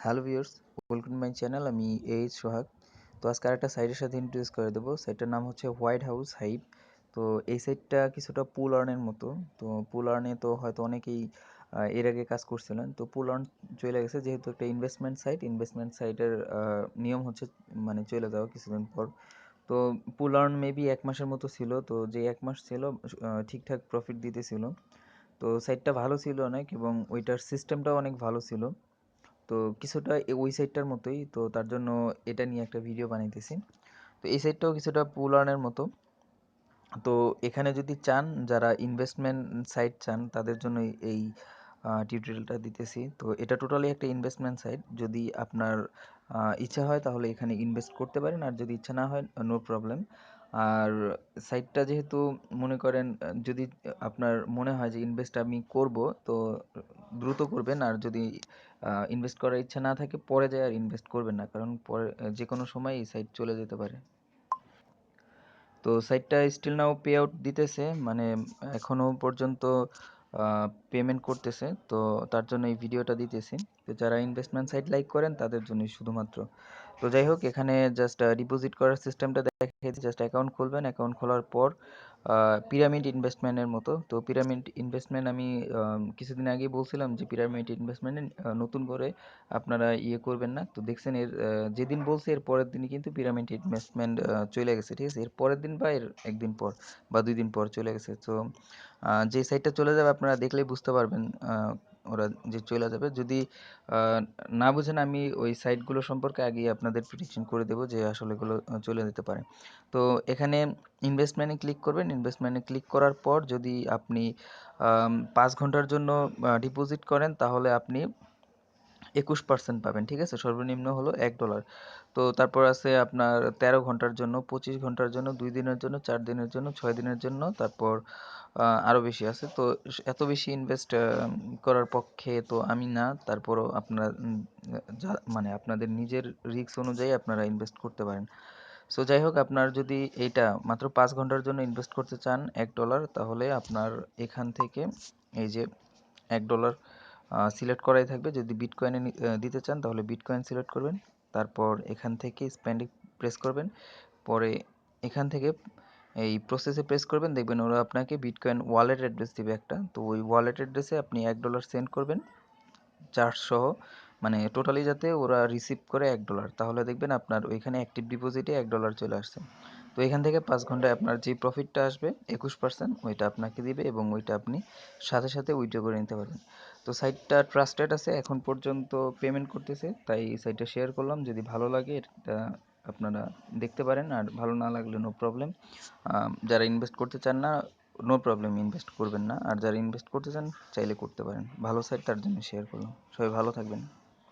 Hello viewers, welcome to my channel. আমি সোহাগ। তো আজকে আরেকটা সাইটের সাথে ইন্ট্রোডিউস করে দেবো। সাইটটার নাম হচ্ছে হোয়াইট হাউস হাইপ। তো এই সাইটটা কিছুটা পুল আর্নের মতো। তো পুল আর্নে তো হয়তো অনেকেই এর আগে কাজ করছিলেন। তো পুল আর্ন চলে গেছে, যেহেতু একটা ইনভেস্টমেন্ট সাইটের নিয়ম হচ্ছে মানে চলে যাওয়া কিছুদিন পর। তো পুল আর্ন মেবি 1 মাসের মতো ছিল। তো যে 1 মাস ছিল ঠিকঠাক প্রফিট দিতেছিল। তো সাইটটা ভালো ছিল অনেক, এবং ওইটার সিস্টেমটাও অনেক ভালো ছিল। তো কিছুটা ওই সাইটটার মতোই, তো তার জন্য এটা নিয়ে একটা ভিডিও বানাইতেছি। তো এই সাইটটাও কিছুটা পুল আর্নের মতো। তো এখানে যদি চান, যারা ইনভেস্টমেন্ট সাইট চান তাদের জন্য এই টিউটোরিয়ালটা দিতেছি। তো এটা টোটালি একটা ইনভেস্টমেন্ট সাইট। যদি আপনার ইচ্ছা হয় তাহলে এখানে ইনভেস্ট করতে পারেন, আর যদি ইচ্ছা না হয় নো প্রবলেম। আর সাইটটা যেহেতু মনে করেন, যদি আপনার মনে হয় যে ইনভেস্ট আমি করব, তো দ্রুত করবেন। আর যদি ইনভেস্ট করার ইচ্ছা না থাকে, পরে যায় আর ইনভেস্ট করবেন না, কারণ পরে যে কোনো সময় এই সাইট চলে যেতে পারে। তো সাইটটা স্টিল নাও পে আউট দিতেছে, মানে এখনো পর্যন্ত পেমেন্ট করতেছে। তো তার জন্য এই ভিডিওটা দিতেছি। তো যারা ইনভেস্টমেন্ট সাইট লাইক করেন তাদের জন্যই শুধুমাত্র। তো যাই হোক, এখানে জাস্ট ডিপোজিট করার সিস্টেমটা দেখে, জাস্ট অ্যাকাউন্ট খুলবেন। অ্যাকাউন্ট খোলার পর পিরামিড ইনভেস্টমেন্টের মতো। তো পিরামিড ইনভেস্টমেন্ট আমি কিছুদিন আগেই বলছিলাম যে পিরামিড ইনভেস্টমেন্টে নতুন করে আপনারা ইয়ে করবেন না। তো দেখছেন, যেদিন বলছি এর পরের দিনই কিন্তু পিরামিড ইনভেস্টমেন্ট চলে গেছে, ঠিক আছে? এর পরের দিন বা এর একদিন পর বা 2 দিন পর চলে গেছে। তো যে সাইটটা চলে যাবে আপনারা দেখলেই বুঝতে পারবেন ওরা যে চলে যাবে। যদি আহ, না বুঝেন, আমি ওই সাইটগুলো সম্পর্কে আগেই আপনাদের প্রেডিকশন করে দেবো যে আসলে এগুলো চলে যেতে পারে। তো এখানে ইনভেস্টমেন্টে ক্লিক করবেন। ইনভেস্টমেন্টে ক্লিক করার পর যদি আপনি 5 ঘন্টার জন্য ডিপোজিট করেন, তাহলে আপনি 21% পাবেন, ঠিক আছে? সর্বনিম্ন হলো $1। তো তারপর আছে আপনার 13 ঘন্টার জন্য, 25 ঘন্টার জন্য, 2 দিনের জন্য, 4 দিনের জন্য, 6 দিনের জন্য, তারপর আরও বেশি আছে। তো এত বেশি ইনভেস্ট করার পক্ষে তো আমি না। তারপরও আপনারা মানে আপনাদের নিজের রিস্ক অনুযায়ী আপনারা ইনভেস্ট করতে পারেন। সো যাই হোক, আপনার যদি এইটা মাত্র 5 ঘন্টার জন্য ইনভেস্ট করতে চান $1, তাহলে আপনার এখান থেকে এই যে $1 সিলেক্ট করাই থাকবে। যদি বিটকয়েনে দিতে চান তাহলে বিটকয়েন সিলেক্ট করবেন। তারপর এখান থেকে স্পেন্ডে প্রেস করবেন। পরে এখান থেকে এই প্রসেসে প্রেস করবেন, দেখবেন ওরা আপনাকে বিটকয়েন ওয়ালেট অ্যাড্রেস দিবে একটা। তো ওই ওয়ালেট অ্যাড্রেসে আপনি $1 সেন্ড করবেন, চার্জ সহ। মানে টোটালি যাতে ওরা রিসিভ করে $1, তাহলে দেখবেন আপনার ওইখানে অ্যাক্টিভ ডিপোজিটে $1 চলে আসছে। তো এখান থেকে 5 ঘন্টায় আপনার যে প্রফিটটা আসবে 21%, ওইটা আপনাকে দিবে, এবং ওইটা আপনি সাথে সাথে উইথড্র করে নিতে পারবেন। তো সাইটটা ট্রাস্টেড আছে, এখন পর্যন্ত পেমেন্ট করতেছে, তাই সাইটটা শেয়ার করলাম। যদি ভালো লাগে এটা আপনারা দেখতে পারেন, আর ভালো না লাগলে নো প্রবলেম। যারা ইনভেস্ট করতে চান না, নো প্রবলেম, ইনভেস্ট করবেন না। আর যারা ইনভেস্ট করতে চান চাইলে করতে পারেন। ভালো সাইট, তার জন্য শেয়ার করলাম। সবাই ভালো থাকবেন।